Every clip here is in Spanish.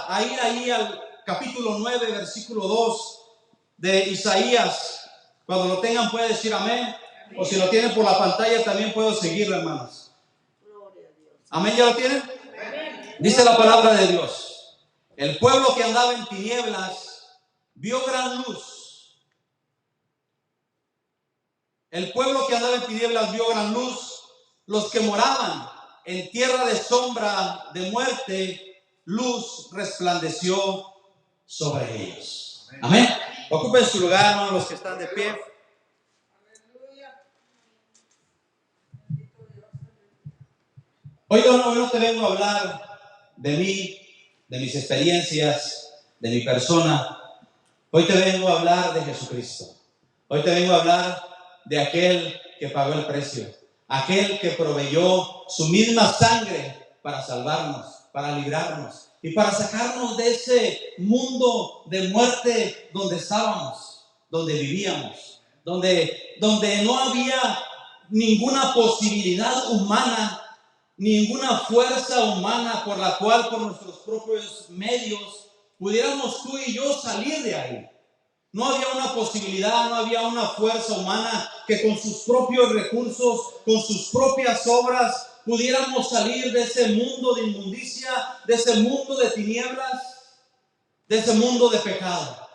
a ir ahí al capítulo 9, versículo 2 de Isaías. Cuando lo tengan puede decir amén. O si lo tienen por la pantalla también puedo seguirlo, hermanos. Amén, ¿ya lo tienen? Dice la palabra de Dios: el pueblo que andaba en tinieblas vio gran luz. El pueblo que andaba en tinieblas vio gran luz. Los que moraban en tierra de sombra de muerte, luz resplandeció sobre ellos. Amén. Ocupen su lugar, hermanos, los que están de pie. Hoy no te vengo a hablar de mí, de mis experiencias, de mi persona. Hoy te vengo a hablar de Jesucristo. Hoy te vengo a hablar de aquel que pagó el precio, aquel que proveyó su misma sangre para salvarnos, para librarnos y para sacarnos de ese mundo de muerte donde estábamos, donde vivíamos, donde no había ninguna posibilidad humana, ninguna fuerza humana por la cual, por nuestros propios medios, pudiéramos tú y yo salir de ahí. No había una posibilidad, no había una fuerza humana que con sus propios recursos, con sus propias obras, pudiéramos salir de ese mundo de inmundicia, de ese mundo de tinieblas, de ese mundo de pecado.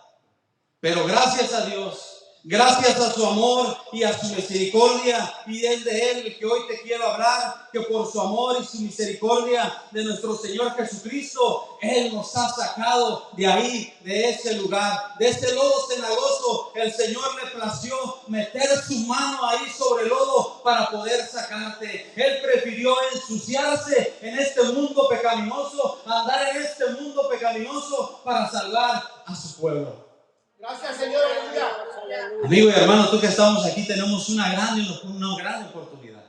Pero gracias a Dios, gracias a su amor y a su misericordia, y es de Él que hoy te quiero hablar, que por su amor y su misericordia de nuestro Señor Jesucristo, Él nos ha sacado de ahí, de ese lugar, de ese lodo cenagoso. El Señor le plació meter su mano ahí sobre el lodo para poder sacarte. Él prefirió ensuciarse en este mundo pecaminoso, andar en este mundo pecaminoso para salvar a su pueblo. Gracias, Señor. Amigo y hermano, tú que estamos aquí tenemos una gran oportunidad.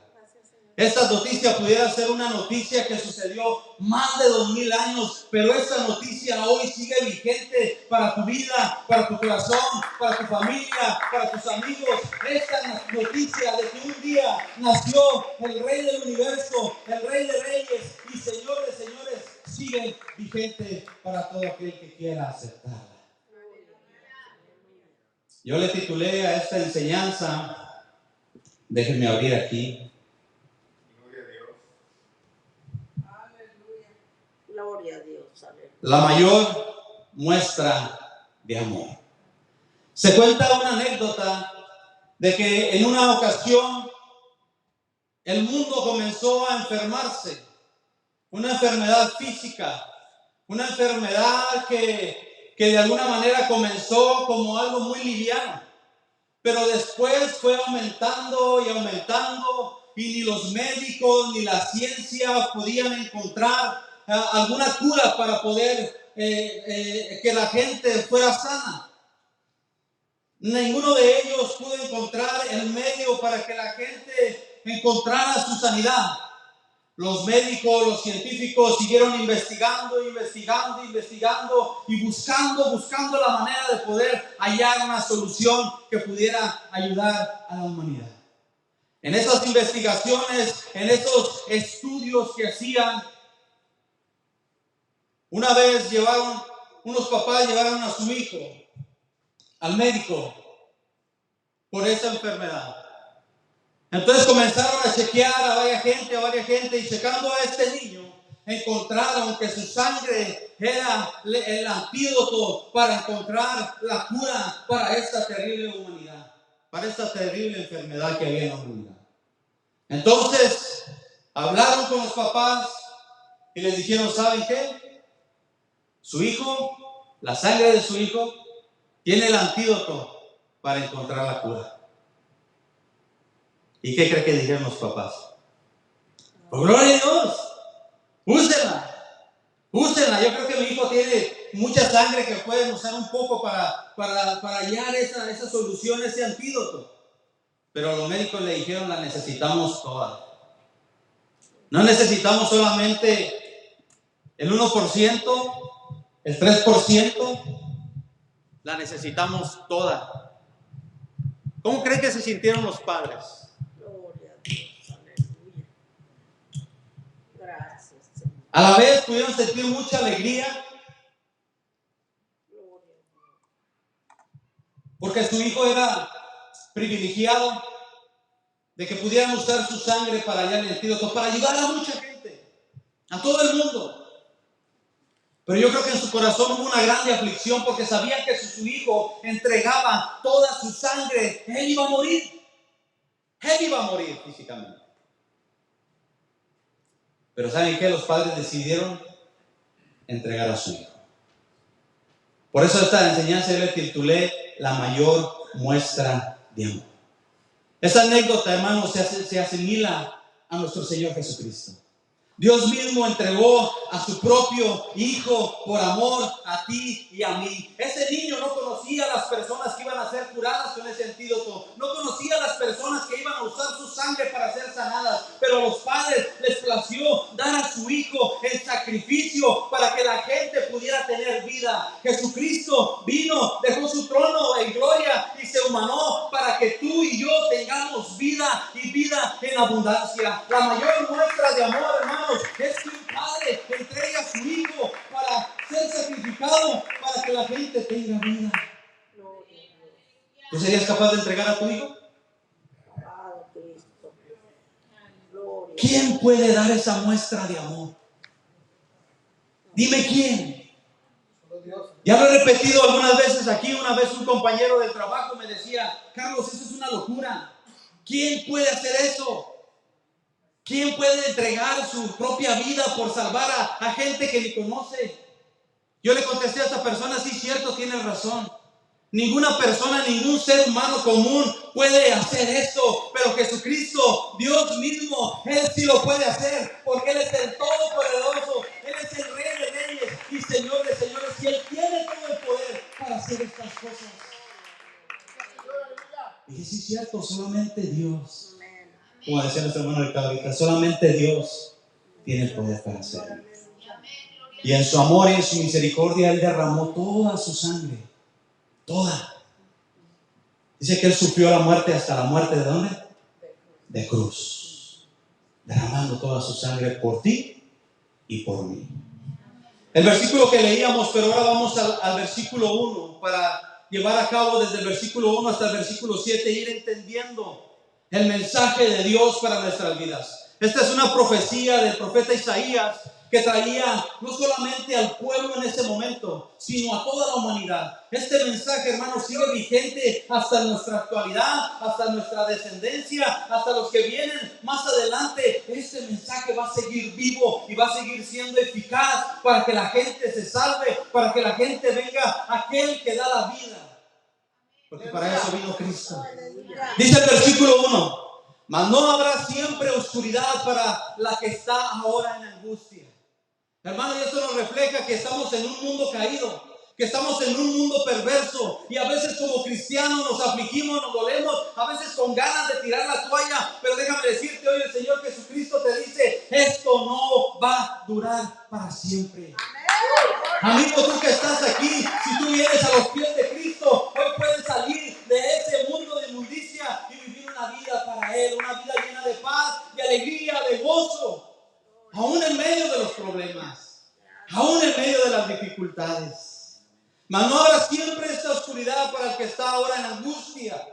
Esta noticia pudiera ser una noticia que sucedió más de 2000 años, pero esta noticia hoy sigue vigente para tu vida, para tu corazón, para tu familia, para tus amigos. Esta noticia de que un día nació el Rey del Universo, el Rey de Reyes y Señor de Señores, sigue vigente para todo aquel que quiera aceptarla. Yo le titulé a esta enseñanza, déjenme abrir aquí. Gloria a Dios. Aleluya. Gloria a Dios. Aleluya. La mayor muestra de amor. Se cuenta una anécdota de que en una ocasión el mundo comenzó a enfermarse. Una enfermedad física, una enfermedad que de alguna manera comenzó como algo muy liviano, pero después fue aumentando y aumentando, y ni los médicos ni la ciencia podían encontrar alguna cura para poder que la gente fuera sana. Ninguno de ellos pudo encontrar el medio para que la gente encontrara su sanidad. Los médicos, los científicos siguieron investigando y buscando la manera de poder hallar una solución que pudiera ayudar a la humanidad. En esas investigaciones, en esos estudios que hacían, una vez unos papás llevaron a su hijo al médico por esa enfermedad. Entonces comenzaron a chequear a varias gente, y checando a este niño, encontraron que su sangre era el antídoto para encontrar la cura para esta terrible humanidad, para esta terrible enfermedad que había en la humanidad. Entonces hablaron con los papás y les dijeron: ¿saben qué? Su hijo, la sangre de su hijo, tiene el antídoto para encontrar la cura. ¿Y qué cree que dijeron los papás? ¡Oh, gloria a Dios! ¡Úsenla! Yo creo que mi hijo tiene mucha sangre que pueden usar un poco para hallar esa solución, ese antídoto. Pero los médicos le dijeron: la necesitamos toda. No necesitamos solamente el 1%, el 3%, la necesitamos toda. ¿Cómo creen que se sintieron los padres? A la vez pudieron sentir mucha alegría, porque su hijo era privilegiado de que pudieran usar su sangre para hallar el antídoto, para ayudar a mucha gente, a todo el mundo. Pero yo creo que en su corazón hubo una grande aflicción porque sabía que si su hijo entregaba toda su sangre, él iba a morir. Él iba a morir físicamente. Pero ¿saben qué? Los padres decidieron entregar a su hijo. Por eso esta enseñanza yo le titulé La mayor muestra de amor. Esta anécdota, hermanos, se asimila a nuestro Señor Jesucristo. Dios mismo entregó a su propio hijo por amor a ti y a mí. Ese niño no conocía a las personas que iban a ser curadas con ese antídoto. No conocía a las personas que iban a usar su sangre para ser sanadas. Pero a los padres les plació dar a su hijo en sacrificio para que la gente pudiera tener vida. Jesucristo vino, dejó su trono en gloria y se humanó para que tú y yo tengamos vida y vida en abundancia. La mayor muestra de amor, hermanos, es que un padre entrega a su hijo para ser sacrificado para que la gente tenga vida. ¿Tú serías capaz de entregar a tu hijo? ¿Quién puede dar esa muestra de amor? Dime quién. Ya lo he repetido algunas veces aquí. Una vez un compañero del trabajo me decía: Carlos, eso es una locura. ¿Quién puede hacer eso? ¿Quién puede entregar su propia vida por salvar a gente que ni conoce? Yo le contesté a esa persona: sí, cierto, tienes razón. Ninguna persona, ningún ser humano común puede hacer esto, pero Jesucristo, Dios mismo, Él sí lo puede hacer, porque Él es el Todopoderoso, Él es el Rey de Reyes y Señor de Señores, y Él tiene todo el poder para hacer estas cosas. Y sí, cierto, solamente Dios, como decía nuestro hermano Ricardo ahorita, solamente Dios tiene el poder para hacerlo. Y en su amor y en su misericordia Él derramó toda su sangre, toda. Dice que Él sufrió la muerte, hasta la muerte ¿de dónde? De cruz, derramando toda su sangre por ti y por mí. El versículo que leíamos, pero ahora vamos al versículo 1 para llevar a cabo desde el versículo 1 hasta el versículo 7, ir entendiendo el mensaje de Dios para nuestras vidas. Esta es una profecía del profeta Isaías que traía no solamente al pueblo en ese momento, sino a toda la humanidad. Este mensaje, hermanos, sigue vigente hasta nuestra actualidad, hasta nuestra descendencia, hasta los que vienen más adelante. Este mensaje va a seguir vivo y va a seguir siendo eficaz para que la gente se salve, para que la gente venga a aquel que da la vida. Porque para eso vino Cristo. Dice el versículo 1: mas no habrá siempre oscuridad para la que está ahora en angustia. Hermano, y esto nos refleja que estamos en un mundo caído, que estamos en un mundo perverso, y a veces como cristianos nos afligimos, nos dolemos, a veces con ganas de tirar la toalla. Pero déjame decirte, hoy el Señor Jesucristo te dice: esto no va a durar para siempre. Amigo, tú que estás aquí, si tú vienes a los pies de Cristo, hoy puedes salir de ese mundo de inmundicia y vivir una vida para Él, una vida llena de paz, de alegría, de gozo, aún en medio de los problemas, aún en medio de las dificultades. Mas no habrá siempre esta oscuridad para el que está ahora en angustia.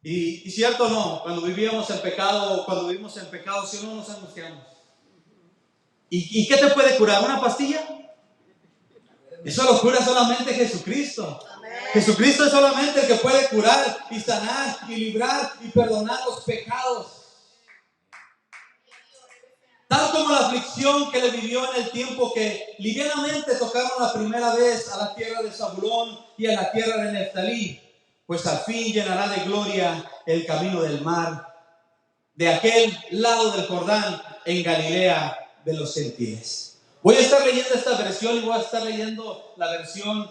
Y cierto o no, cuando vivimos en pecado, si no nos angustiamos. ¿Y qué te puede curar? ¿Una pastilla? Eso lo cura solamente Jesucristo. Jesucristo es solamente el que puede curar y sanar y librar y perdonar los pecados. Tal como la aflicción que le vivió en el tiempo que livianamente tocaron la primera vez a la tierra de Zabulón y a la tierra de Neftalí, pues al fin llenará de gloria el camino del mar, de aquel lado del Jordán, en Galilea de los gentiles. Voy a estar leyendo esta versión y voy a estar leyendo la versión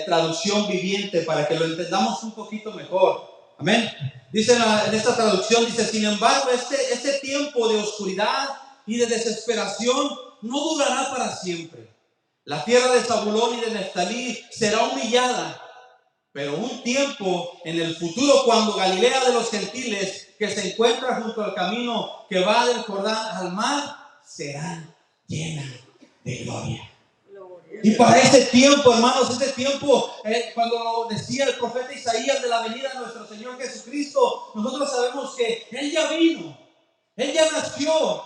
traducción viviente para que lo entendamos un poquito mejor. Amén. Dice en esta traducción, dice: sin embargo, este tiempo de oscuridad y de desesperación no durará para siempre. La tierra de Zabulón y de Neftalí será humillada, pero un tiempo en el futuro, cuando Galilea de los gentiles, que se encuentra junto al camino que va del Jordán al mar, será llena de gloria. Y para ese tiempo, hermanos, ese tiempo, cuando decía el profeta Isaías de la venida de nuestro Señor Jesucristo, nosotros sabemos que Él ya vino, Él ya nació,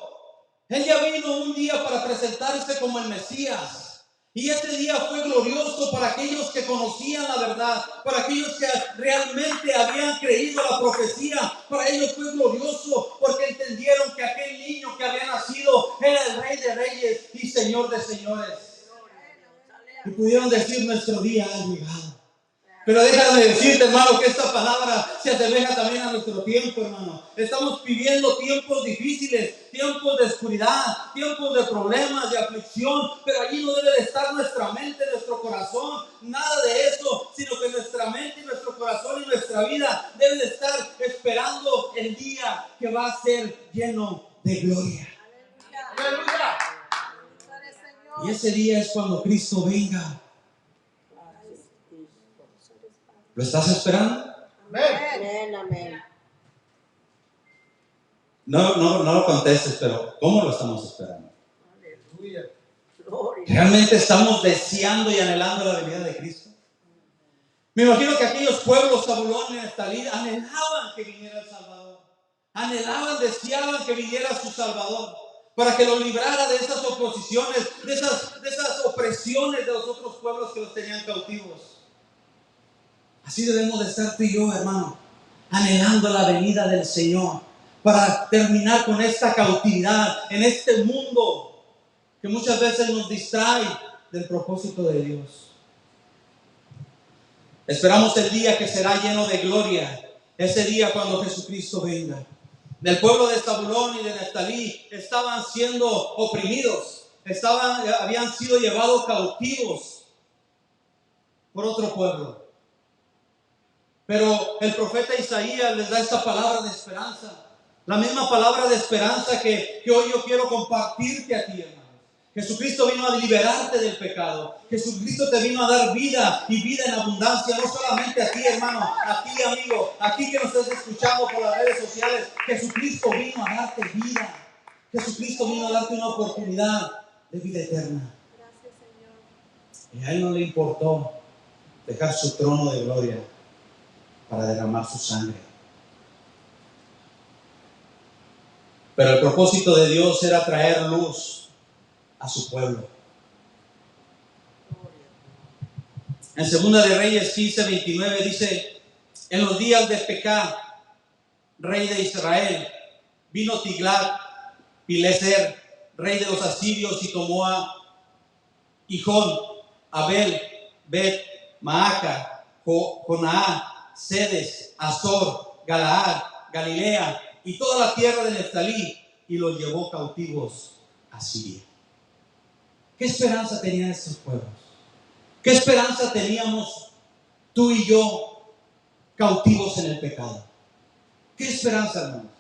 Él ya vino un día para presentarse como el Mesías. Y ese día fue glorioso para aquellos que conocían la verdad, para aquellos que realmente habían creído la profecía. Para ellos fue glorioso porque entendieron que aquel niño que había nacido era el Rey de Reyes y Señor de Señores. Y pudieron decir: nuestro día ha llegado. Pero déjame decirte, hermano, que esta palabra se asemeja también a nuestro tiempo, hermano. Estamos viviendo tiempos difíciles, tiempos de oscuridad, tiempos de problemas, de aflicción. Pero allí no debe de estar nuestra mente, nuestro corazón, nada de eso, sino que nuestra mente, nuestro corazón y nuestra vida deben de estar esperando el día que va a ser lleno de gloria. Aleluya. Y ese día es cuando Cristo venga. ¿Lo estás esperando? Amén, amén. No lo contestes, pero ¿cómo lo estamos esperando? Aleluya. Gloria. ¿Realmente estamos deseando y anhelando la venida de Cristo? Me imagino que aquellos pueblos, Zabulón y Neftalí, anhelaban que viniera el Salvador. Anhelaban, deseaban que viniera su Salvador, para que los librara de esas oposiciones, de esas opresiones de los otros pueblos que los tenían cautivos. Así debemos de estar tú y yo, hermano, anhelando la venida del Señor, para terminar con esta cautividad en este mundo que muchas veces nos distrae del propósito de Dios. Esperamos el día que será lleno de gloria, ese día cuando Jesucristo venga. Del pueblo de Zabulón y de Neftalí estaban siendo oprimidos, habían sido llevados cautivos por otro pueblo. Pero el profeta Isaías les da esta palabra de esperanza, la misma palabra de esperanza que hoy yo quiero compartirte a ti, hermano. Jesucristo vino a liberarte del pecado. Jesucristo te vino a dar vida y vida en abundancia. No solamente a ti, hermano, a ti, amigo, a ti que nos estás escuchando por las redes sociales. Jesucristo vino a darte vida. Jesucristo vino a darte una oportunidad de vida eterna. Y a Él no le importó dejar su trono de gloria para derramar su sangre. Pero el propósito de Dios era traer luz a su pueblo. En 2 de Reyes 15:29 dice: en los días de Pecá, rey de Israel, vino Tiglat-Pileser, rey de los asirios, y tomó a Gijón, Abel, Bet, Maaca, Jonaá, Sedes, Azor, Galaad, Galilea y toda la tierra de Neftalí, y los llevó cautivos a Siria. ¿Qué esperanza tenían estos pueblos? ¿Qué esperanza teníamos tú y yo cautivos en el pecado? ¿Qué esperanza, hermanos?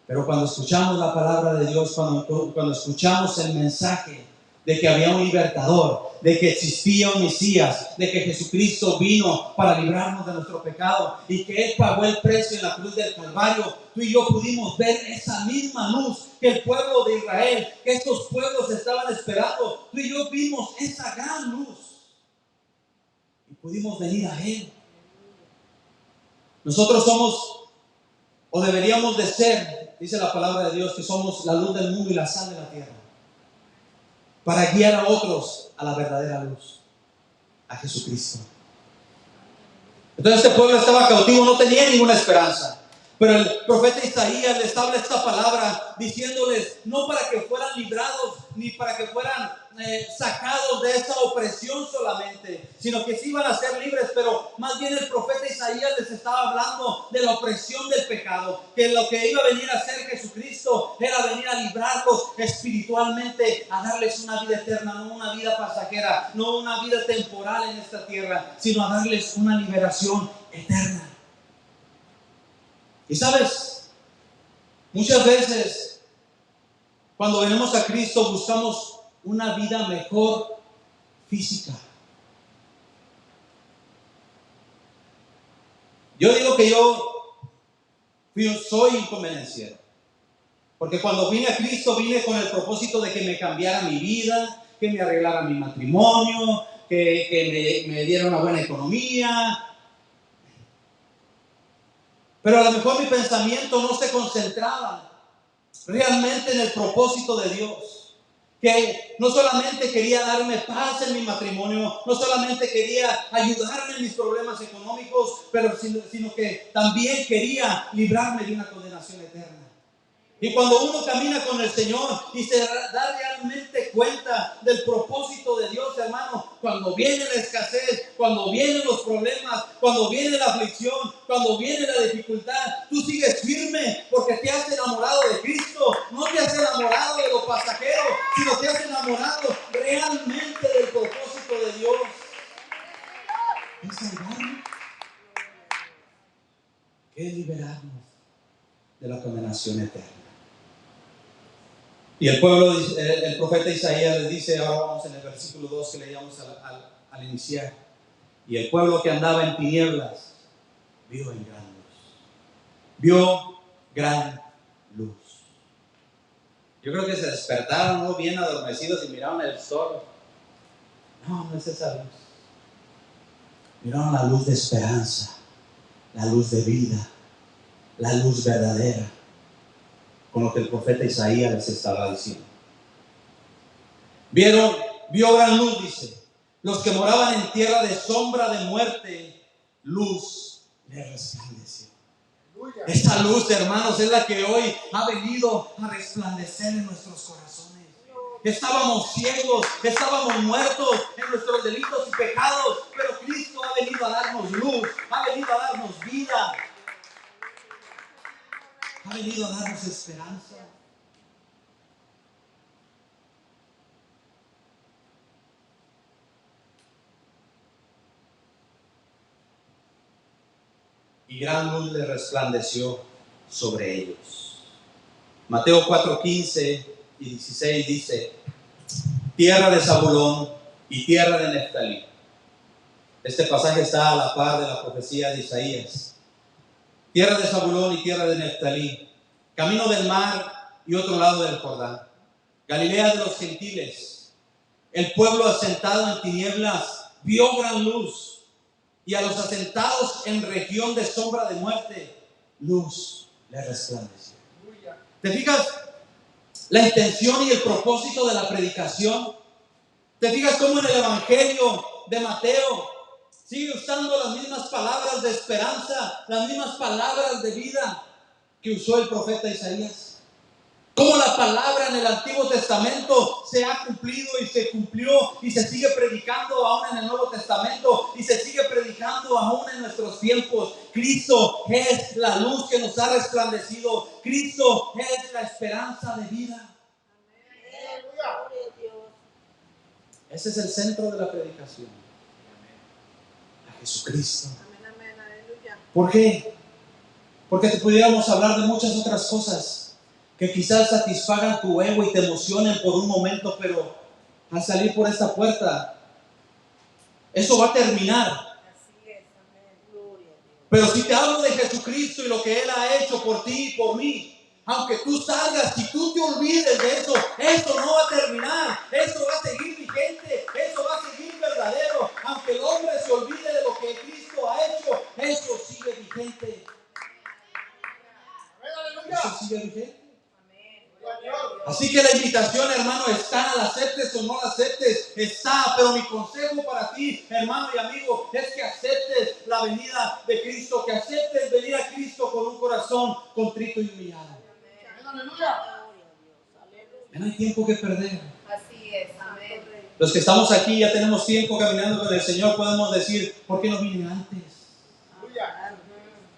Pero cuando escuchamos la palabra de Dios, cuando escuchamos el mensaje de que había un libertador, de que existía un Mesías, de que Jesucristo vino para librarnos de nuestro pecado y que Él pagó el precio en la cruz del Calvario, tú y yo pudimos ver esa misma luz que el pueblo de Israel, que estos pueblos estaban esperando. Tú y yo vimos esa gran luz y pudimos venir a Él. Nosotros somos, o deberíamos de ser, dice la palabra de Dios, que somos la luz del mundo y la sal de la tierra, para guiar a otros a la verdadera luz, a Jesucristo. Entonces este pueblo estaba cautivo, no tenía ninguna esperanza. Pero el profeta Isaías les habla esta palabra diciéndoles no para que fueran librados ni para que fueran sacados de esa opresión solamente, sino que sí iban a ser libres. Pero más bien el profeta Isaías les estaba hablando de la opresión del pecado, que lo que iba a venir a hacer Jesucristo era venir a librarlos espiritualmente, a darles una vida eterna, no una vida pasajera, no una vida temporal en esta tierra, sino a darles una liberación eterna. Y sabes, muchas veces cuando venimos a Cristo buscamos una vida mejor física. Yo digo que yo soy inconvenienciero. Porque cuando vine a Cristo, vine con el propósito de que me cambiara mi vida, que me arreglara mi matrimonio, que me diera una buena economía. Pero a lo mejor mi pensamiento no se concentraba realmente en el propósito de Dios. Que no solamente quería darme paz en mi matrimonio, no solamente quería ayudarme en mis problemas económicos, pero sino que también quería librarme de una condenación eterna. Y cuando uno camina con el Señor y se da realmente cuenta del propósito de Dios, hermano, cuando viene la escasez, cuando vienen los problemas, cuando viene la aflicción, cuando viene la dificultad, tú sigues firme porque te has enamorado de Cristo. No te has enamorado de lo pasajero, sino te has enamorado realmente del propósito de Dios. Es salvarnos, es liberarnos de la condenación eterna. Y el pueblo, el profeta Isaías les dice, ahora vamos en el versículo 2 que leíamos al iniciar. Y el pueblo que andaba en tinieblas vio en gran luz. Vio gran luz. Yo creo que se despertaron, ¿no?, bien adormecidos y miraron el sol. No, no es esa luz. Miraron la luz de esperanza, la luz de vida, la luz verdadera, con lo que el profeta Isaías les estaba diciendo. Vio gran luz, dice. Los que moraban en tierra de sombra de muerte, luz les resplandeció. Esta luz, hermanos, es la que hoy ha venido a resplandecer en nuestros corazones. Estábamos ciegos, estábamos muertos en nuestros delitos y pecados, pero Cristo ha venido a darnos luz, ha venido a darnos vida, ha venido a darnos esperanza. Y gran luz le resplandeció sobre ellos. Mateo 4:15 y 16 dice: tierra de Zabulón y tierra de Neftalí. Este pasaje está a la par de la profecía de Isaías. Tierra de Zabulón y tierra de Neftalí, camino del mar y otro lado del Jordán, Galilea de los gentiles. El pueblo asentado en tinieblas vio gran luz, y a los asentados en región de sombra de muerte, luz les resplandeció. ¿Te fijas la intención y el propósito de la predicación? ¿Te fijas cómo en el Evangelio de Mateo sigue usando las mismas palabras de esperanza, las mismas palabras de vida que usó el profeta Isaías? Cómo la palabra en el Antiguo Testamento se ha cumplido y se cumplió y se sigue predicando aún en el Nuevo Testamento y se sigue predicando aún en nuestros tiempos. Cristo es la luz que nos ha resplandecido. Cristo es la esperanza de vida. Ese es el centro de la predicación. A Jesucristo. ¿Por qué? Porque te pudiéramos hablar de muchas otras cosas que quizás satisfagan tu ego y te emocionen por un momento, pero al salir por esta puerta, eso va a terminar. Pero si te hablo de Jesucristo y lo que Él ha hecho por ti y por mí, aunque tú salgas, si tú te olvides de eso, eso no va a terminar, eso va a seguir vigente, eso va a seguir verdadero. Aunque el hombre se olvide de lo que Cristo ha hecho, eso sigue vigente. Eso sigue vigente. Así que la invitación, hermano, está, la aceptes o no la aceptes, está. Pero mi consejo para ti, hermano y amigo, es que aceptes la venida de Cristo, que aceptes venir a Cristo con un corazón contrito y humillado. Ya no hay tiempo que perder. Así es, amén. Los que estamos aquí ya tenemos tiempo caminando con el Señor, podemos decir: ¿por qué no vine antes?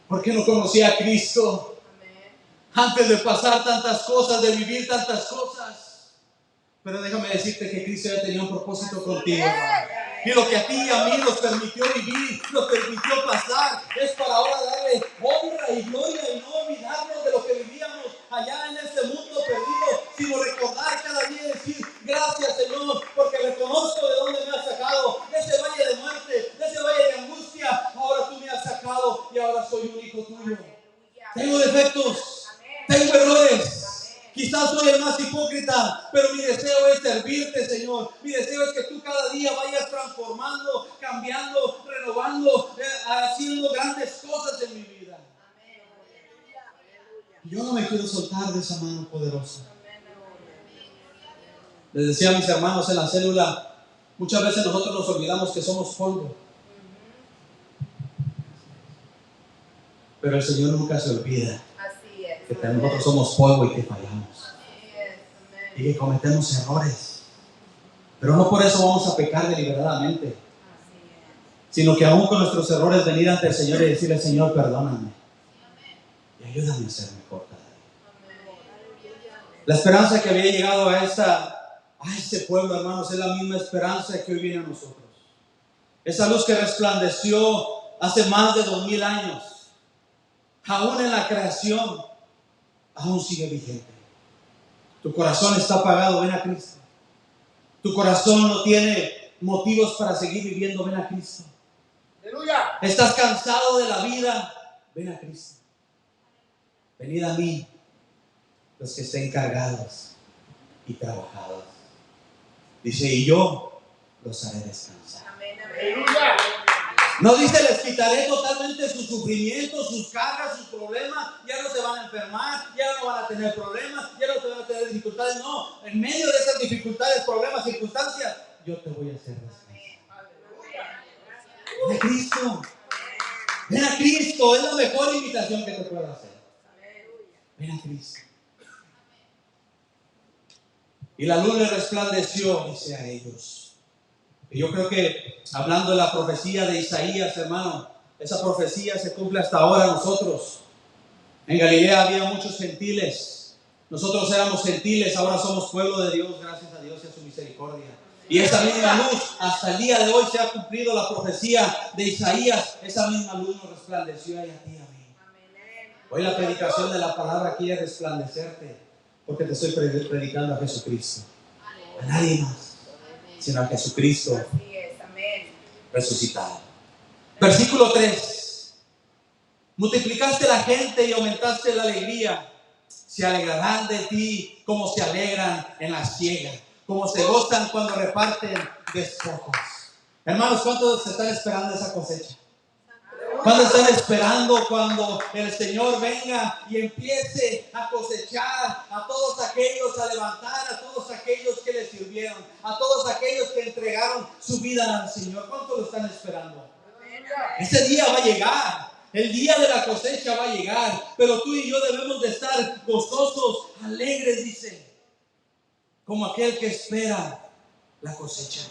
¿Por qué no conocí a Cristo antes de pasar tantas cosas, de vivir tantas cosas? Pero déjame decirte que Cristo ya tenía un propósito contigo, hermano. Y lo que a ti y a mí nos permitió vivir, nos permitió pasar, es para ahora darle honra y gloria y no olvidarnos de lo que vivíamos allá en este mundo perdido, sino recordar cada día y decir: gracias, Señor, porque reconozco de dónde me has sacado, de ese valle de muerte, de ese valle de angustia. Ahora tú me has sacado y ahora soy un hijo tuyo. Tengo defectos, tengo errores. Señor. Mi deseo es que tú cada día vayas transformando, cambiando, renovando, haciendo grandes cosas en mi vida. Yo no me quiero soltar de esa mano poderosa. Les decía a mis hermanos en la célula, muchas veces nosotros nos olvidamos que somos polvo. Pero el Señor nunca se olvida que nosotros somos polvo y que fallamos. Y que cometemos errores. Pero no por eso vamos a pecar deliberadamente. Sino que aún con nuestros errores venir ante el Señor y decirle, Señor, perdóname. Y ayúdame a ser mejor cada día. La esperanza que había llegado a este pueblo, hermanos, es la misma esperanza que hoy viene a nosotros. Esa luz que resplandeció hace más de 2000 años, aún en la creación, aún sigue vigente. Tu corazón está apagado, ven a Cristo. Tu corazón no tiene motivos para seguir viviendo, ven a Cristo. Aleluya. Estás cansado de la vida, ven a Cristo. Venid a mí, los que estén cargados y trabajados. Dice, y yo los haré descansar. Aleluya. No dice, les quitaré totalmente sus sufrimientos, sus cargas, sus problemas. Ya no se van a enfermar, ya no van a tener problemas, ya no se van a tener dificultades. No, en medio de esas dificultades, problemas, circunstancias, yo te voy a hacer descansar. Ven a Cristo. Ven a Cristo, es la mejor invitación que te puedo hacer. Ven a Cristo. Y la luz le resplandeció, dice a ellos. Y yo creo que hablando de la profecía de Isaías, hermano, esa profecía se cumple hasta ahora nosotros. En Galilea había muchos gentiles. Nosotros éramos gentiles, ahora somos pueblo de Dios, gracias a Dios y a su misericordia. Y esa misma luz, hasta el día de hoy se ha cumplido la profecía de Isaías. Esa misma luz nos resplandeció a ti y a mí. Hoy la predicación de la palabra quiere resplandecerte, porque te estoy predicando a Jesucristo. A nadie más, sino a Jesucristo resucitado. Versículo 3. Multiplicaste la gente y aumentaste la alegría. Se alegrarán de ti como se alegran en la siega, como se gozan cuando reparten despojos. Hermanos, ¿cuántos están esperando esa cosecha? ¿Cuántos están esperando cuando el Señor venga y empiece a cosechar a todos aquellos, a levantar a todos aquellos que le sirvieron, a todos aquellos que entregaron su vida al Señor? ¿Cuántos lo están esperando? Ese día va a llegar, el día de la cosecha va a llegar, pero tú y yo debemos de estar gozosos, alegres, dice, como aquel que espera la cosecha.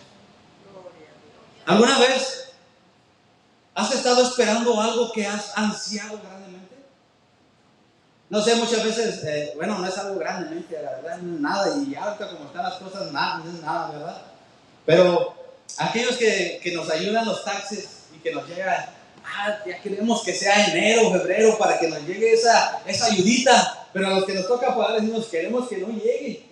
¿Alguna vez has estado esperando algo que has ansiado grandemente? No sé, muchas veces, no es algo grandemente, la verdad, no es nada, y ahorita como están las cosas, nada, no es nada, ¿verdad? Pero aquellos que nos ayudan los taxis y que nos llega, ya queremos que sea enero, febrero, para que nos llegue esa ayudita, pero a los que nos toca pagar decimos, queremos que no llegue,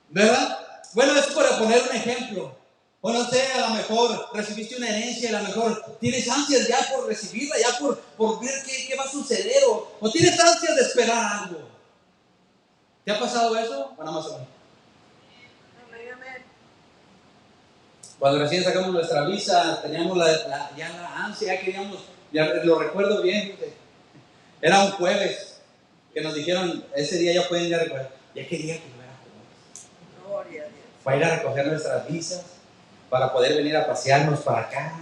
¿verdad? Bueno, es para poner un ejemplo. O no sé, a lo mejor recibiste una herencia, a lo mejor tienes ansias ya por recibirla, ya por ver qué va a suceder, o tienes ansias de esperar algo. ¿Te ha pasado eso? O nada más a mí. Cuando recién sacamos nuestra visa, teníamos ya la ansia, ya queríamos, ya lo recuerdo bien, era un jueves que nos dijeron, ese día ya pueden ya recordar, ya quería que fuera jueves. Para ir a recoger nuestras visas, para poder venir a pasearnos para acá.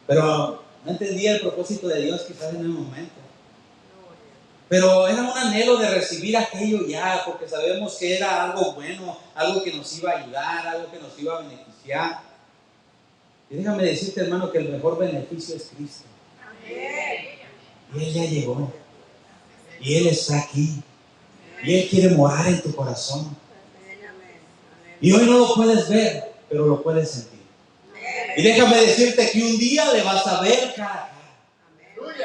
Pero no entendía el propósito de Dios quizás en el momento. Pero era un anhelo de recibir aquello ya, porque sabemos que era algo bueno, algo que nos iba a ayudar, algo que nos iba a beneficiar. Y déjame decirte, hermano, que el mejor beneficio es Cristo. Y Él ya llegó. Y Él está aquí. Y Él quiere morar en tu corazón. Y hoy no lo puedes ver, pero lo puedes sentir. Y déjame decirte que un día le vas a ver cara a cara.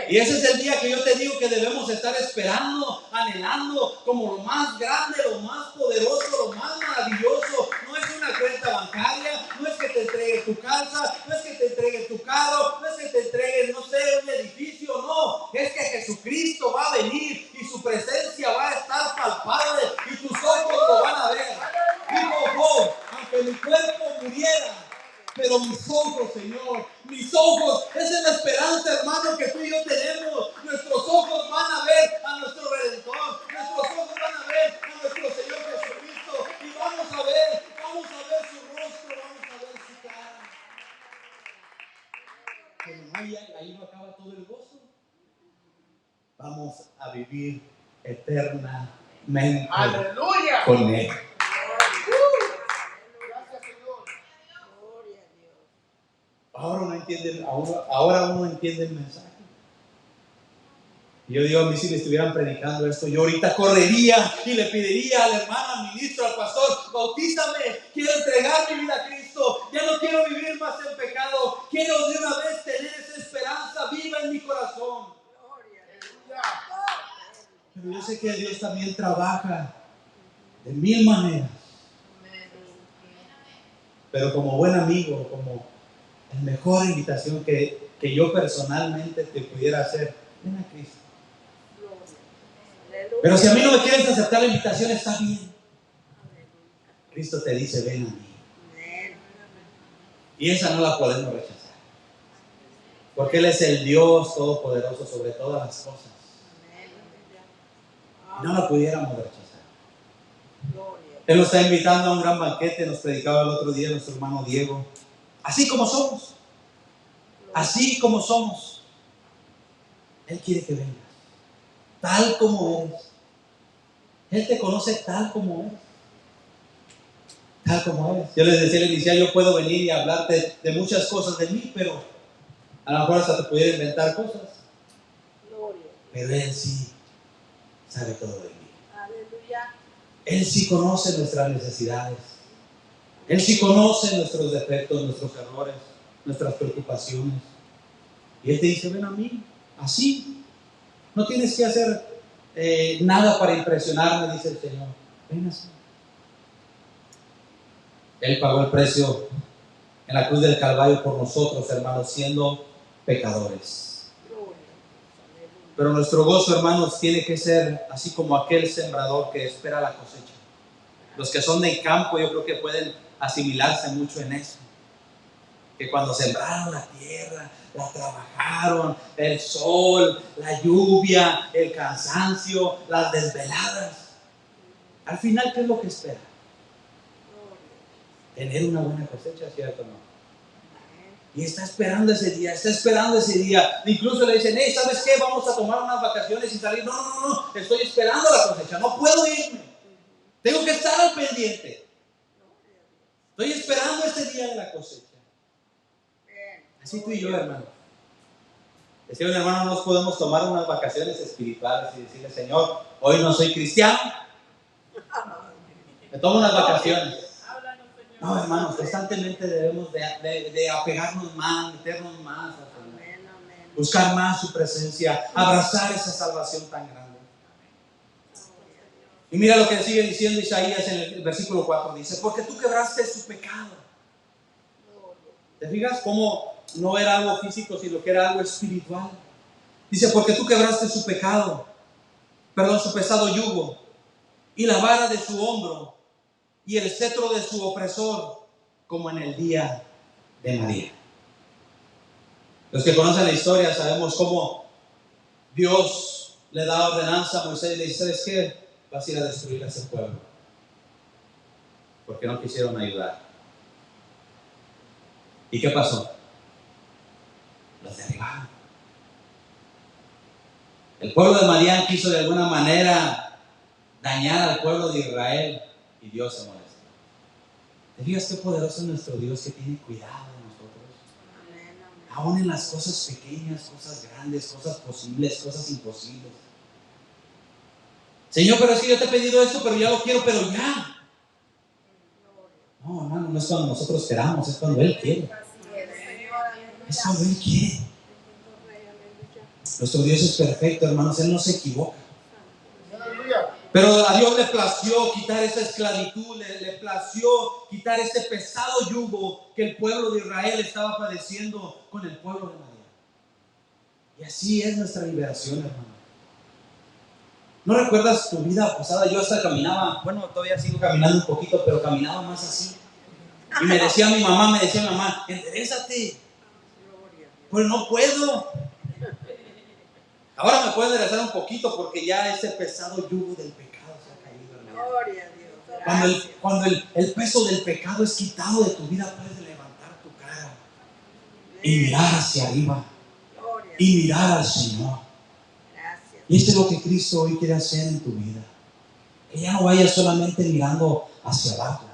Y ese es el día que yo te digo que debemos estar esperando, anhelando como lo más grande, lo más poderoso, lo más maravilloso. No es una cuenta bancaria, no es que te entregue tu casa, no es que te entregue tu carro, no es que te entregue, no sé, un edificio, no. Es que Jesucristo va a venir y su presencia va a estar palpable y tus ojos lo van a ver. Dijo Job, aunque cuerpo muriera, pero mis ojos, Señor, mis ojos, esa es la esperanza, hermano, que tú y yo tenemos. Nuestros ojos van a ver a nuestro Redentor, nuestros ojos van a ver a nuestro Señor Jesucristo, y vamos a ver su rostro, vamos a ver su cara. Pero ahí no acaba todo el gozo. Vamos a vivir eternamente Aleluya. con Él. Gracias, Señor. Gloria a Dios. Ahora uno entiende el mensaje. Yo digo, a mí si me estuvieran predicando esto, yo ahorita correría y le pediría al hermano, al ministro, al pastor: bautízame, quiero entregar mi vida a Cristo, ya no quiero vivir más en pecado, quiero de una vez tener esa esperanza viva en mi corazón. Gloria a Dios. Aleluya. Pero yo sé que Dios también trabaja de mil maneras. Pero como buen amigo, como la mejor invitación que yo personalmente te pudiera hacer: ven a Cristo. Aleluya. Pero si a mí no me quieres aceptar la invitación, está bien. Cristo te dice: ven a mí. Amén. Y esa no la podemos rechazar. Porque Él es el Dios todopoderoso sobre todas las cosas. Y no la pudiéramos rechazar. Gloria. Él nos está invitando a un gran banquete. Nos predicaba el otro día nuestro hermano Diego. Así como somos. Así como somos. Él quiere que vengas. Tal como eres. Él te conoce tal como eres. Tal como eres. Yo les decía al iniciar, yo puedo venir y hablarte de muchas cosas de mí, pero a lo mejor hasta te pudiera inventar cosas. Gloria. Pero Él sí sabe todo de mí. Aleluya. Él sí conoce nuestras necesidades. Él sí conoce nuestros defectos, nuestros errores, nuestras preocupaciones. Y Él te dice: ven a mí, así. No tienes que hacer nada para impresionarme, dice el Señor. Ven así. Él pagó el precio en la cruz del Calvario por nosotros, hermanos, siendo pecadores. Gloria. Pero nuestro gozo, hermanos, tiene que ser así como aquel sembrador que espera la cosecha. Los que son del campo, yo creo que pueden asimilarse mucho en eso. Que cuando sembraron la tierra, la trabajaron, el sol, la lluvia, el cansancio, las desveladas. Al final, ¿qué es lo que espera? Tener una buena cosecha, ¿cierto o no? Y está esperando ese día, Incluso le dicen: hey, ¿sabes qué? Vamos a tomar unas vacaciones y salir. No, estoy esperando la cosecha, no puedo irme. Tengo que estar al pendiente. Estoy esperando ese día de la cosecha. Así tú y yo, hermano. Decía un hermano: no nos podemos tomar unas vacaciones espirituales y decirle: Señor, hoy no soy cristiano, me tomo unas vacaciones. No, hermanos, constantemente debemos de apegarnos más, meternos más, Amén, amén. buscar más su presencia, abrazar esa salvación tan grande. Y mira lo que sigue diciendo Isaías en el versículo 4, dice: porque tú quebraste su pecado. ¿Te fijas cómo no era algo físico, sino que era algo espiritual? Dice: porque tú quebraste su pecado, su pesado yugo, y la vara de su hombro, y el cetro de su opresor, como en el día de María. Los que conocen la historia sabemos cómo Dios le da ordenanza a Moisés y le dice: ¿sabes qué? Vas a ir a destruir a ese pueblo, porque no quisieron ayudar. ¿Y qué pasó? Los derribaron. El pueblo de Madián quiso de alguna manera dañar al pueblo de Israel y Dios se molestó. ¿Te fijas qué poderoso es nuestro Dios, que tiene cuidado de nosotros? Amén, amén. Aún en las cosas pequeñas, cosas grandes, cosas posibles, cosas imposibles. Señor, pero es que yo te he pedido esto, pero ya lo quiero, pero ya. No, hermano, no es cuando nosotros queramos, es cuando Él quiere. Es cuando Él quiere. Nuestro Dios es perfecto, hermanos, Él no se equivoca. Aleluya. Pero a Dios le plació quitar esa esclavitud, le plació quitar ese pesado yugo que el pueblo de Israel estaba padeciendo con el pueblo de María. Y así es nuestra liberación, hermano. ¿No recuerdas tu vida pasada? Yo hasta caminaba, bueno, todavía sigo caminando un poquito, pero caminaba más así. Y me decía mi mamá, enderézate. Gloria a Dios. Pero no puedo. Ahora me puedo enderezar un poquito porque ya ese pesado yugo del pecado se ha caído, hermano. Gloria a Dios. Gracias. Cuando el peso del pecado es quitado de tu vida, puedes levantar tu cara y mirar hacia arriba Gloria a y Dios. mirar al Señor. Gracias. Y esto es lo que Cristo hoy quiere hacer en tu vida. Que ya no vayas solamente mirando hacia abajo,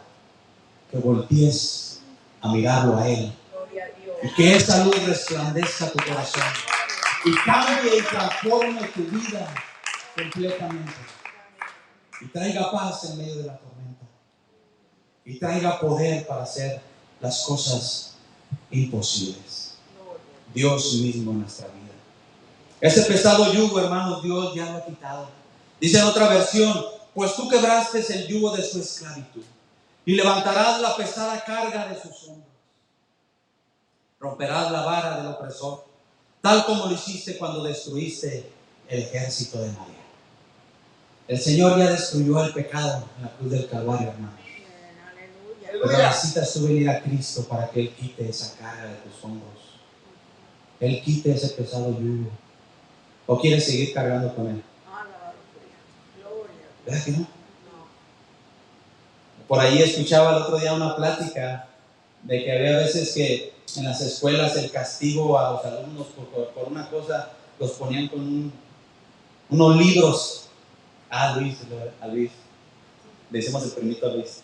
que voltees a mirarlo a Él. Gloria a Dios. Y que esa luz resplandezca tu corazón y cambie y transforme tu vida completamente. Y traiga paz en medio de la tormenta. Y traiga poder para hacer las cosas imposibles. Dios mismo en nuestra vida. Ese pesado yugo, hermanos, Dios ya lo ha quitado. Dice en otra versión: pues tú quebraste el yugo de su esclavitud y levantarás la pesada carga de sus hombros. Romperás la vara del opresor, tal como lo hiciste cuando destruiste el ejército de María. El Señor ya destruyó el pecado en la cruz del Calvario, hermano. Aleluya. Pero necesitas tú venir a Cristo para que Él quite esa carga de tus hombros. Él quite ese pesado yugo. ¿O quieres seguir cargando con Él? Alabado sea. Gloria a Dios. ¿Verdad que no? No. Por ahí escuchaba el otro día una plática de que había veces que en las escuelas el castigo a los alumnos por una cosa los ponían con unos libros. Luis, le decimos el primito a Luis.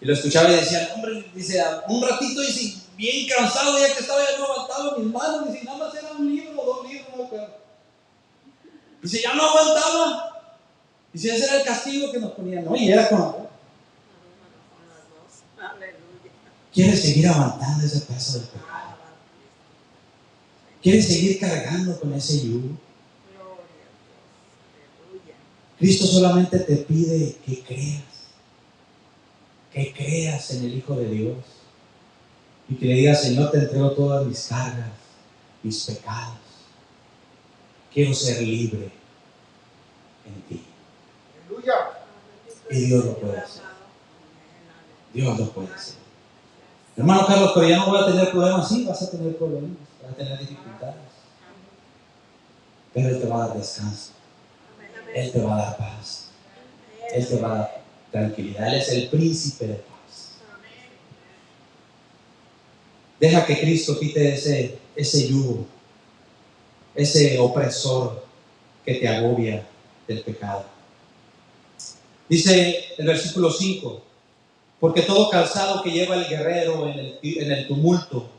Y lo escuchaba y decía, hombre, dice, un ratito, dice, bien cansado, ya que estaba ya no aguantaba mis manos, dice, nada más era un libro o 2 libros, no me acuerdo. Dice, ya no aguantaba. Dice, ese era el castigo que nos ponían, ¿no? Y era con amor. Con las dos. Aleluya. ¿Quieres seguir aguantando ese peso del pecado? Alabado. ¿Quieres seguir cargando con ese yugo? Gloria a Dios. Aleluya. Cristo solamente te pide que creas en el Hijo de Dios y que le digas, Señor, te entrego todas mis cargas, mis pecados. Quiero ser libre en ti. Aleluya. Y Dios lo puede hacer. Dios lo puede hacer. Hermano Carlos, pero ya no voy a tener problemas. Sí, vas a tener problemas, vas a tener dificultades. Pero Él te va a dar descanso. Él te va a dar paz. Él te va a dar tranquilidad. Él es el príncipe de paz. Deja que Cristo quite ese yugo, ese opresor que te agobia del pecado. Dice el versículo 5: porque todo calzado que lleva el guerrero en el tumulto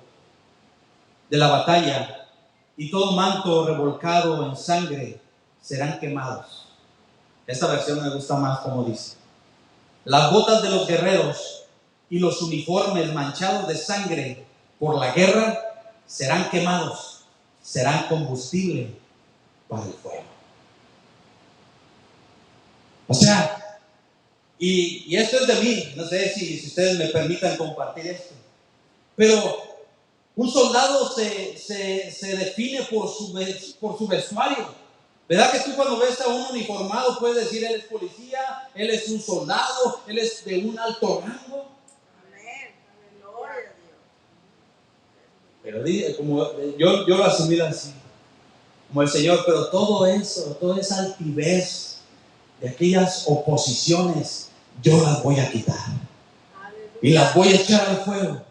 de la batalla y todo manto revolcado en sangre serán quemados. Esta versión me gusta más como dice: las botas de los guerreros y los uniformes manchados de sangre por la guerra serán quemados, serán combustible para el fuego. O sea, y esto es de mí, no sé si ustedes me permitan compartir esto, pero un soldado se define por su vestuario. ¿Verdad que tú cuando ves a un uniformado puedes decir, él es policía, él es un soldado, él es de un alto rango? Amén. Gloria a Dios. Pero como yo lo asumí así, como el Señor, pero todo eso, toda esa altivez de aquellas oposiciones, yo las voy a quitar y las voy a echar al fuego.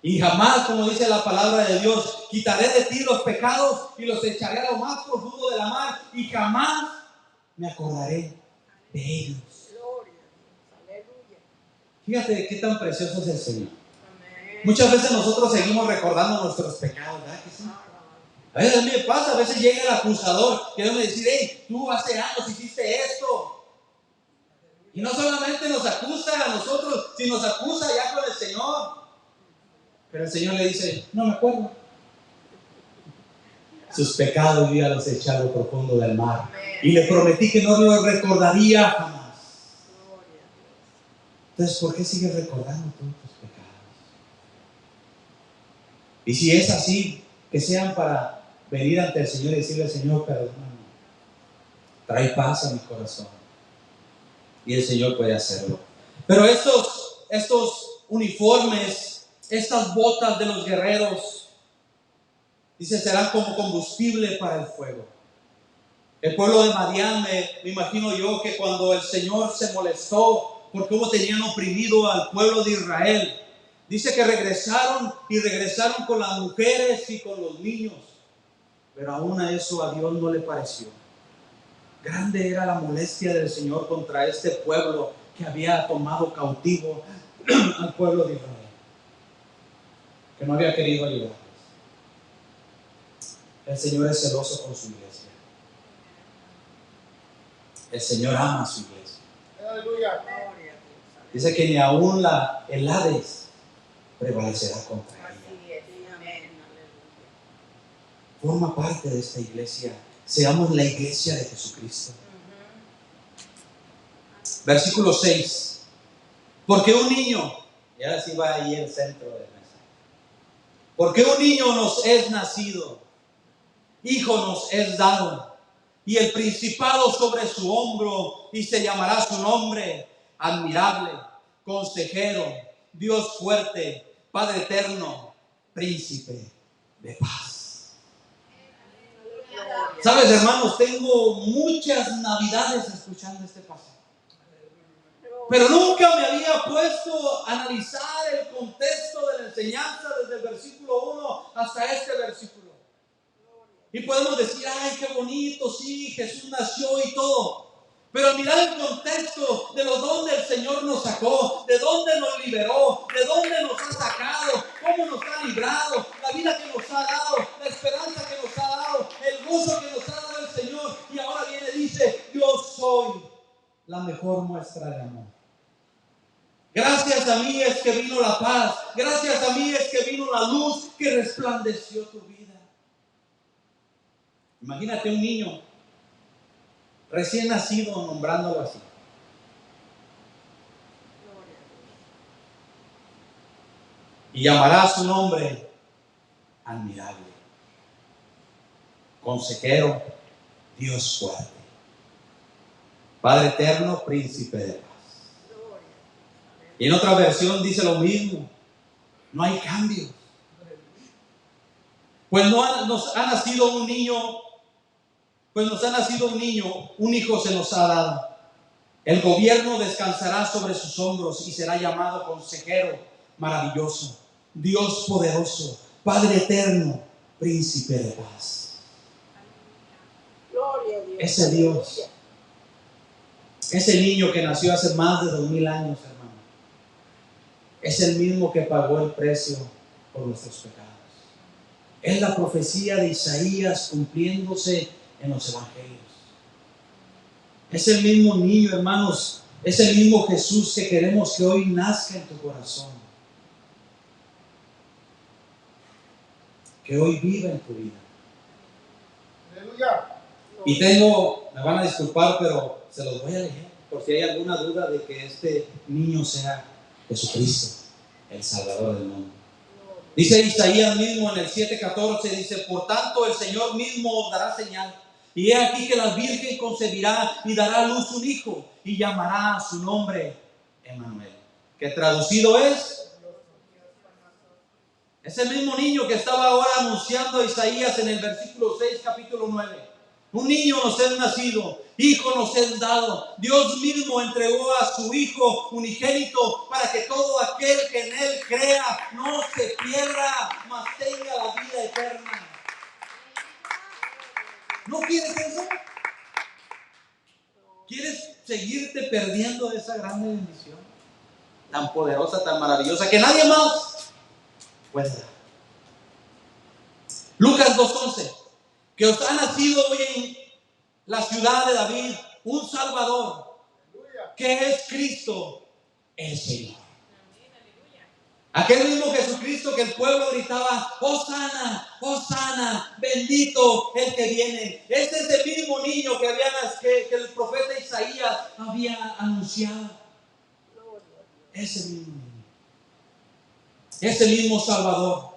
Y jamás, como dice la palabra de Dios, quitaré de ti los pecados y los echaré a lo más profundo de la mar y jamás me acordaré de ellos. Gloria a Dios. Aleluya. Fíjate qué tan precioso es el Señor. Amén. Muchas veces nosotros seguimos recordando nuestros pecados, ¿verdad que sí? A veces a mí me pasa, a veces llega el acusador, quiere decir, hey, tú hace años hiciste esto. Y no solamente nos acusa a nosotros, sino nos acusa ya con el Señor. Pero el Señor le dice, no me acuerdo. Sus pecados yo ya los he echado al profundo del mar. Y le prometí que no los recordaría jamás. Gloria a Dios. Entonces, ¿por qué sigues recordando todos tus pecados? Y si es así, que sean para venir ante el Señor y decirle al Señor, perdóname. Trae paz a mi corazón. Y el Señor puede hacerlo. Pero estos uniformes, estas botas de los guerreros, dice, serán como combustible para el fuego. El pueblo de Madián, me imagino yo que cuando el Señor se molestó por cómo tenían oprimido al pueblo de Israel, dice que regresaron con las mujeres y con los niños. Pero aún a eso a Dios no le pareció. Grande era la molestia del Señor contra este pueblo que había tomado cautivo al pueblo de Israel, que no había querido ayudarles. El Señor es celoso con su iglesia. El Señor ama a su iglesia. Aleluya. Gloria a Dios. Dice que ni aún el Hades prevalecerá contra ella. Así es. Amén. Aleluya. Forma parte de esta iglesia. Seamos la iglesia de Jesucristo. Versículo 6. Porque un niño, y ahora sí va ahí el centro del mensaje. Porque un niño nos es nacido, hijo nos es dado, y el principado sobre su hombro, y se llamará su nombre, admirable, consejero, Dios fuerte, Padre eterno, príncipe de paz. Sabes, hermanos, tengo muchas navidades escuchando este pasaje, pero nunca me había puesto a analizar el contexto de la enseñanza desde el versículo 1 hasta este versículo. Y podemos decir, ay, qué bonito, sí, Jesús nació y todo. Pero mirar el contexto de dónde el Señor nos sacó, de dónde nos liberó, de dónde nos ha sacado, cómo nos ha librado, la vida que nos ha dado, la esperanza que nos ha dado, el gozo que nos ha dado el Señor. Y ahora viene y dice, yo soy la mejor muestra de amor. Gracias a mí es que vino la paz. Gracias a mí es que vino la luz que resplandeció tu vida. Imagínate un niño recién nacido nombrándolo así. Y llamará su nombre admirable, consejero, Dios fuerte, Padre eterno, príncipe de paz. Y en otra versión dice lo mismo. No hay cambios. Pues nos ha nacido un niño, un hijo se nos ha dado. El gobierno descansará sobre sus hombros y será llamado consejero maravilloso, Dios poderoso, Padre eterno, príncipe de paz. Gloria a Dios. Ese Dios, ese niño que nació hace más de 2000 años, hermano, es el mismo que pagó el precio por nuestros pecados. Es la profecía de Isaías cumpliéndose en los evangelios. Es el mismo niño, hermanos. Es el mismo Jesús que queremos que hoy nazca en tu corazón. Que hoy viva en tu vida. Aleluya. Y me van a disculpar, pero se los voy a leer por si hay alguna duda de que este niño sea Jesucristo, el Salvador del mundo. Dice Isaías mismo en el 7:14, dice, por tanto el Señor mismo os dará señal. Y he aquí que la Virgen concebirá y dará a luz un hijo y llamará su nombre Emmanuel. Que traducido es el mismo niño que estaba ahora anunciando Isaías en el versículo 6, capítulo 9. Un niño nos es nacido, hijo nos es dado. Dios mismo entregó a su Hijo unigénito para que todo aquel que en Él crea no se pierda, mas tenga la vida eterna. ¿No quieres eso? ¿Quieres seguirte perdiendo esa grande bendición? Tan poderosa, tan maravillosa, que nadie más puede dar. Lucas 2:11. Que os ha nacido hoy en la ciudad de David un Salvador, que es Cristo el Señor. Aquel mismo Jesucristo que el pueblo gritaba, Hosana, Hosana, bendito el que viene. Este es el mismo niño que el profeta Isaías había anunciado. Ese mismo niño. Ese mismo Salvador.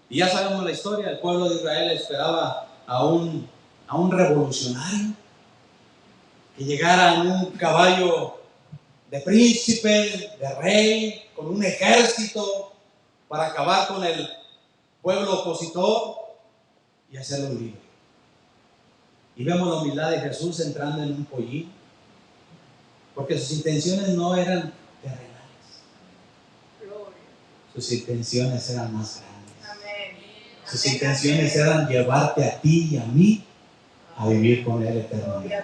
Y ya sabemos la historia, el pueblo de Israel esperaba a un revolucionario que llegara en un caballo de príncipe, de rey, con un ejército para acabar con el pueblo opositor y hacerlo libre. Y vemos la humildad de Jesús entrando en un pollín, porque sus intenciones no eran terrenales, sus intenciones eran más grandes. Sus intenciones eran llevarte a ti y a mí a vivir con Él eternamente.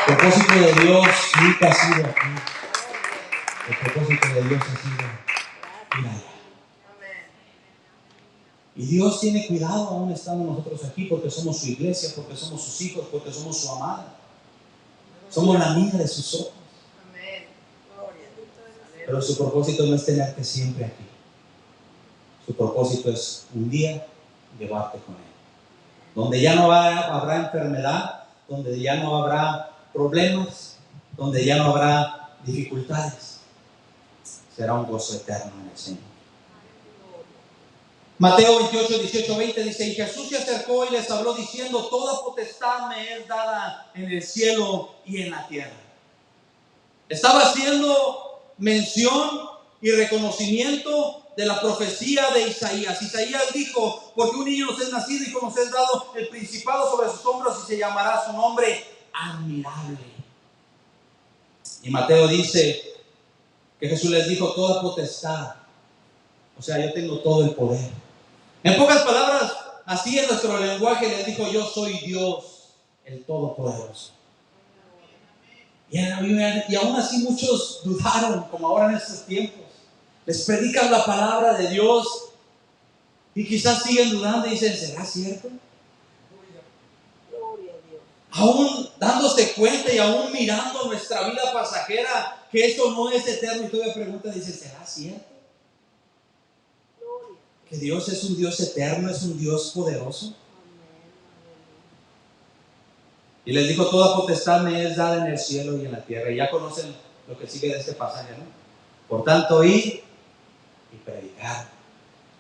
El propósito de Dios nunca ha sido aquí. El propósito de Dios ha sido ir allá. Y Dios tiene cuidado aún estando nosotros aquí, porque somos su iglesia, porque somos sus hijos, porque somos su amada. Somos la niña de sus ojos. Pero su propósito no es tenerte siempre aquí. Su propósito es un día llevarte con Él. Donde ya no habrá enfermedad, donde ya no habrá problemas, donde ya no habrá dificultades. Será un gozo eterno en el Señor. Mateo 28, 18, 20 dice: y Jesús se acercó y les habló diciendo: toda potestad me es dada en el cielo y en la tierra. Estaba haciendo mención y reconocimiento de la profecía de Isaías. Isaías dijo: porque un niño nos es nacido, hijo nos es dado, el principado sobre sus hombros, y se llamará su nombre admirable. Y Mateo dice que Jesús les dijo: toda potestad, o sea, yo tengo todo el poder. En pocas palabras, así en nuestro lenguaje les dijo: yo soy Dios, el Todopoderoso. Y aún así muchos dudaron, como ahora en estos tiempos. Les predican la palabra de Dios y quizás siguen dudando y dicen: ¿será cierto? Aún dándose cuenta y aún mirando nuestra vida pasajera, que esto no es eterno, y todavía pregunta, dice: ¿será cierto? Que Dios es un Dios eterno, es un Dios poderoso. Y les dijo: toda potestad me es dada en el cielo y en la tierra. Y ya conocen lo que sigue de este pasaje, ¿no? Por tanto, id y predicar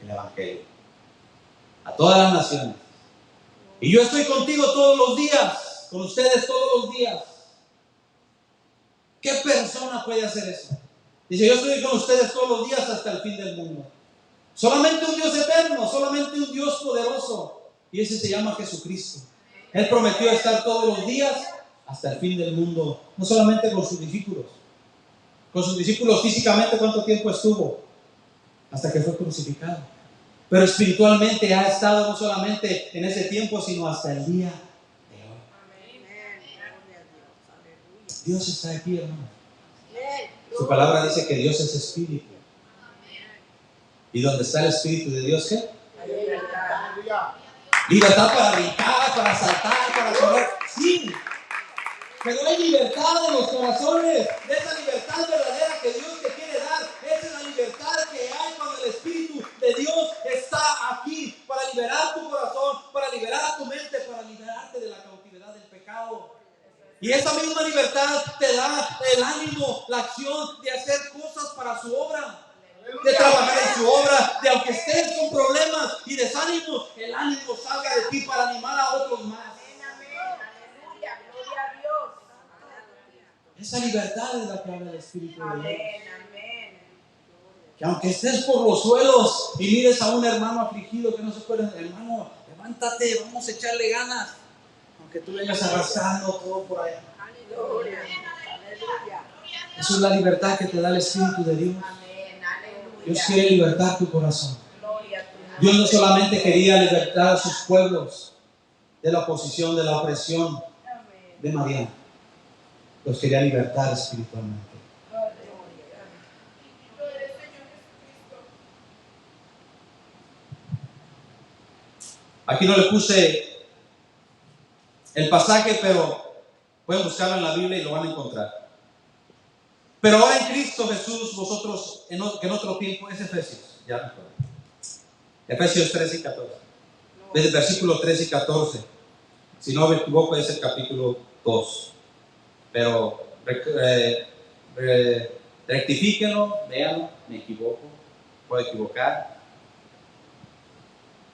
el evangelio a todas las naciones. Y yo estoy contigo todos los días, con ustedes todos los días. ¿Qué persona puede hacer eso? Dice: yo estoy con ustedes todos los días hasta el fin del mundo. Solamente un Dios eterno, solamente un Dios poderoso, y ese se llama Jesucristo. Él prometió estar todos los días hasta el fin del mundo, no solamente con sus discípulos. Con sus discípulos físicamente, ¿cuánto tiempo estuvo? Hasta que fue crucificado. Pero espiritualmente ha estado no solamente en ese tiempo, sino hasta el día de hoy. Dios está aquí, hermano. Su palabra dice que Dios es espíritu. ¿Y donde está el espíritu de Dios, qué? Libertad para brincar, para saltar, para correr. Sí, pero hay libertad en los corazones. De esa libertad verdadera que Dios te quiere dar. Esa es la libertad que hay cuando el Espíritu de Dios está aquí, para liberar tu corazón, para liberar tu mente, para liberarte de la cautividad del pecado. Y esa misma libertad te da el ánimo, la acción de hacer cosas para su obra, de trabajar en su obra, de aunque estés con problemas y desánimos, el ánimo salga de ti para animar a otros más. Esa libertad es la que habla el Espíritu de Dios. Que aunque estés por los suelos y mires a un hermano afligido que no se puede, hermano, levántate, vamos a echarle ganas. Aunque tú vengas arrastrando todo por allá. Eso es la libertad que te da el Espíritu de Dios. Dios quiere libertar tu corazón. Dios no solamente quería libertar a sus pueblos de la oposición, de la opresión de Madián. Los quería libertar espiritualmente. Aquí no le puse el pasaje, pero pueden buscarlo en la Biblia y lo van a encontrar. Pero ahora en Cristo Jesús, vosotros, que en otro tiempo, es Efesios, ya recuerdo. Efesios 13 y 14. Desde el versículo 13 y 14. Si no me equivoco, es el capítulo 2. Pero rectifíquenlo, véanlo, me equivoco, puedo equivocar.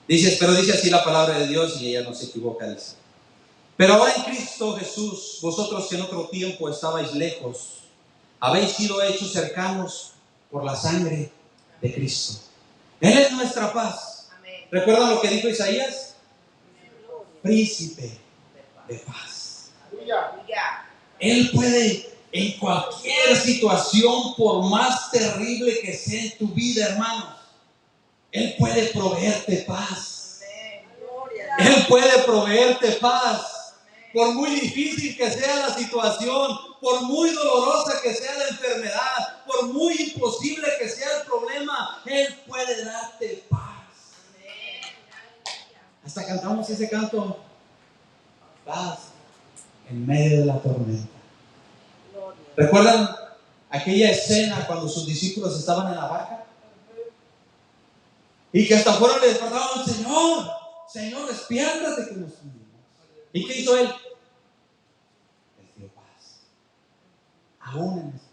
Pero dice así la palabra de Dios y ella no se equivoca, dice: Pero ahora en Cristo Jesús, vosotros que en otro tiempo estabais lejos, habéis sido hechos cercanos por la sangre de Cristo. Él es nuestra paz. Amén. ¿Recuerdan lo que dijo Isaías? Gloria. Príncipe de paz. Aleluya. Aleluya. Él puede en cualquier situación, por más terrible que sea en tu vida, hermano, Él puede proveerte paz. Amén. Gloria. Él puede proveerte paz. Por muy difícil que sea la situación, por muy dolorosa que sea la enfermedad, por muy imposible que sea el problema, Él puede darte paz. Hasta cantamos ese canto, paz en medio de la tormenta. Gloria. ¿Recuerdan aquella escena cuando sus discípulos estaban en la barca? Y que hasta fueron y le despertaban, Señor, Señor, despiértate que nos hundimos. ¿Y qué hizo Él? Les dio paz. Aún en eso.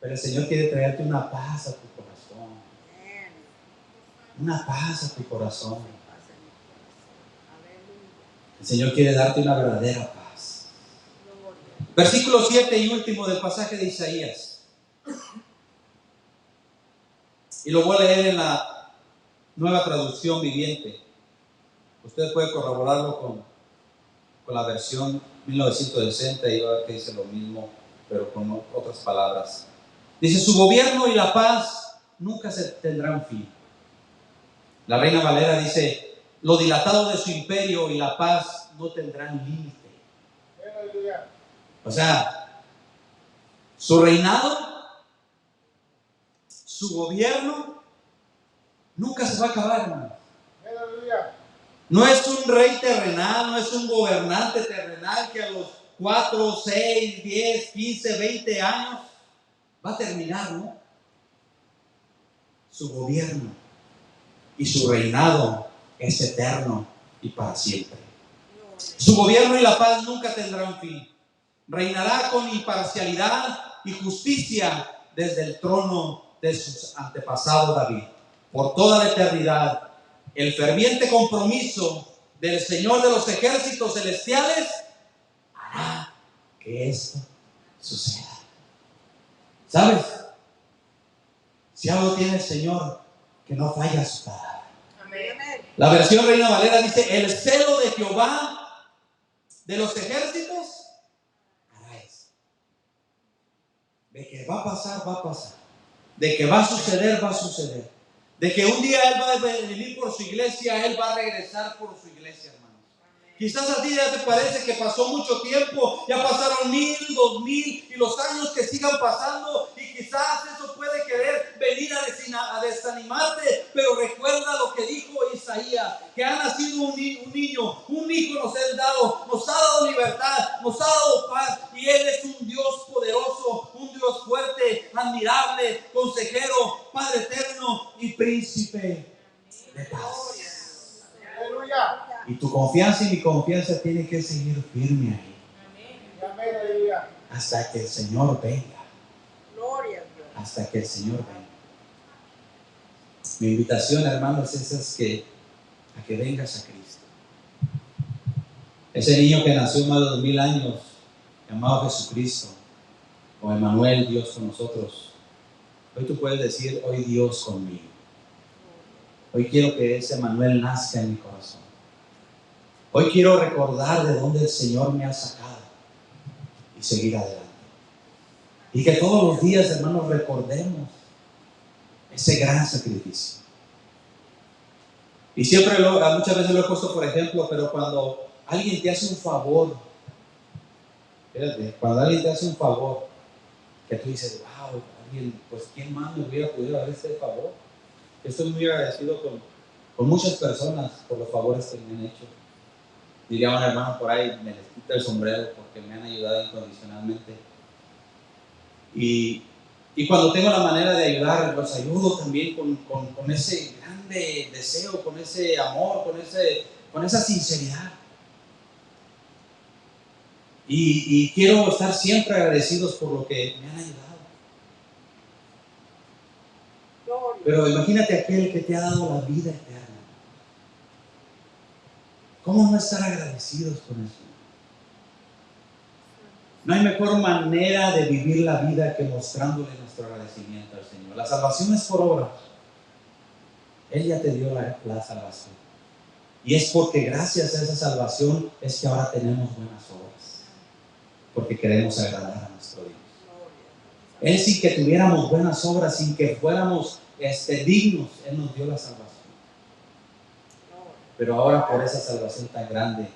Pero el Señor quiere traerte una paz a tu corazón. Amén. Una paz a tu corazón. Paz en mi corazón. Aleluya. El Señor quiere darte una verdadera paz. Gloria. Versículo 7 y último del pasaje de Isaías. Y lo voy a leer en la Nueva Traducción Viviente. Usted puede corroborarlo con la versión 1960 y va a ver que dice lo mismo, pero con otras palabras. Dice, su gobierno y la paz nunca se tendrán fin. La Reina Valera dice, lo dilatado de su imperio y la paz no tendrán límite. Aleluya. O sea, su reinado, su gobierno, nunca se va a acabar, hermano. Aleluya. No es un rey terrenal, no es un gobernante terrenal que a los 4, 6, 10, 15, 20 años va a terminar, ¿no? Su gobierno y su reinado es eterno y para siempre. Su gobierno y la paz nunca tendrán fin. Reinará con imparcialidad y justicia desde el trono de su antepasado David por toda la eternidad. El ferviente compromiso del Señor de los ejércitos celestiales hará que esto suceda. ¿Sabes? Si algo tiene el Señor, que no falla su palabra. Amén. La versión Reina Valera dice, el celo de Jehová de los ejércitos hará eso. De que va a pasar, va a pasar. De que va a suceder, va a suceder. De que un día Él va a venir por su iglesia, Él va a regresar por su iglesia, hermanos. Quizás a ti ya te parece que pasó mucho tiempo, ya pasaron 1000, 2000 y los años que sigan pasando, y quizás eso puede querer venir a desanimarte, pero recuerda lo que dijo Isaías, que ha nacido un niño, un hijo nos ha dado libertad, nos ha dado paz, y Él es un Dios poderoso, un Dios fuerte, admirable, consejero, Padre eterno y príncipe de paz. Aleluya. Y tu confianza y mi confianza tiene que seguir firme ahí Amén. Aleluya. hasta que el Señor venga. Gloria a Dios. Hasta que el Señor venga. Mi invitación, hermanos, es a que vengas a Cristo. Ese niño que nació más de 2000 años, llamado Jesucristo, o Emmanuel, Dios con nosotros. Hoy tú puedes decir, hoy Dios conmigo. Hoy quiero que ese Emmanuel nazca en mi corazón. Hoy quiero recordar de dónde el Señor me ha sacado y seguir adelante. Y que todos los días, hermanos, recordemos ese gran sacrificio. Y siempre muchas veces lo he puesto por ejemplo, pero cuando alguien te hace un favor, fíjate, cuando alguien te hace un favor, que tú dices, wow, alguien, pues ¿quién más me hubiera podido dar este favor? Estoy muy agradecido con muchas personas por los favores que me han hecho. Diría un hermano por ahí, me les quita el sombrero porque me han ayudado incondicionalmente. Y cuando tengo la manera de ayudar, los ayudo también con ese grande deseo, con ese amor, con esa sinceridad. Y quiero estar siempre agradecidos por lo que me han ayudado. Pero imagínate aquel que te ha dado la vida eterna. ¿Cómo no estar agradecidos con el Señor? No hay mejor manera de vivir la vida que mostrándole nuestro agradecimiento al Señor. La salvación es por obra. Él ya te dio la salvación. Y es porque gracias a esa salvación es que ahora tenemos buenas obras. Porque queremos agradar a nuestro Dios. Él sin que tuviéramos buenas obras, sin que fuéramos dignos, Él nos dio la salvación. Pero ahora por esa salvación tan grande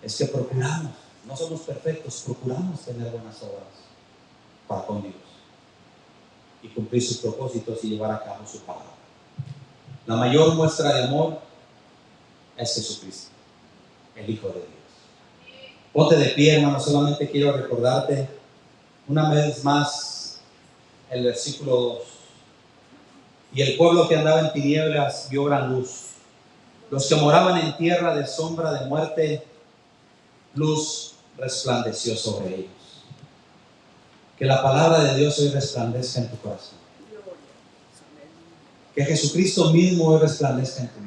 es que procuramos, no somos perfectos, procuramos tener buenas obras para con Dios y cumplir sus propósitos y llevar a cabo su palabra. La mayor muestra de amor es Jesucristo, el Hijo de Dios. Ponte de pie, hermano, solamente quiero recordarte una vez más el versículo 2. Y el pueblo que andaba en tinieblas vio gran luz. Los que moraban en tierra de sombra de muerte, luz resplandeció sobre ellos. Que la palabra de Dios hoy resplandezca en tu corazón. Que Jesucristo mismo hoy resplandezca en tu vida.